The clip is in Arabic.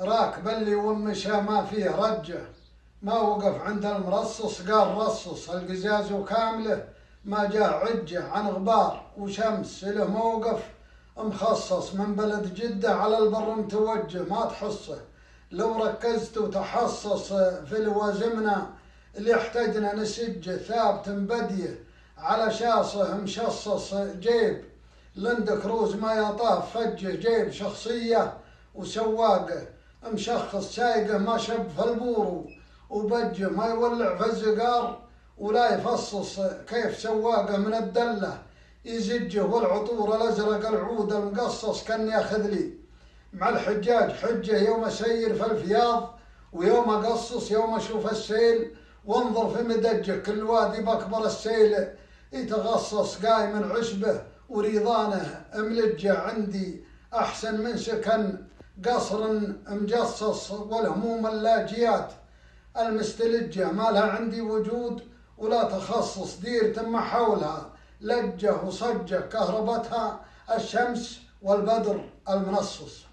راكب اللي ومشى ما فيه رجه، ما وقف عند المرصص قال رصص القزاز كامله، ما جاء عجه عن غبار وشمس له موقف، مخصص من بلد جدة على البر متوجه ما تحصه، لو ركزت وتحصص في لوازمنا اللي احتجنا نسجه ثابت بديه، على شاصه مشصص جيب لند كروز ما يطاف فجه، جيب شخصية وسواقه مشخص سايقه ما شب في البورو، وبجه ما يولع في الزقار، ولا يفصص كيف سواقه من الدله يزجه، والعطور الازرق العود المقصص كان ياخذ لي مع الحجاج حجه، يوم اسير في الفياض ويوم اقصص، يوم اشوف السيل وانظر في مدجه، كل وادي باكبر السيل يتغصص، قايم عشبه وريضانه ملجه، عندي احسن من سكن قصر مجصص، والهموم اللاجيات المستلجه ما لها عندي وجود ولا تخصص، دير تم حولها لجه وصجه، كهربتها الشمس والبدر المنصص.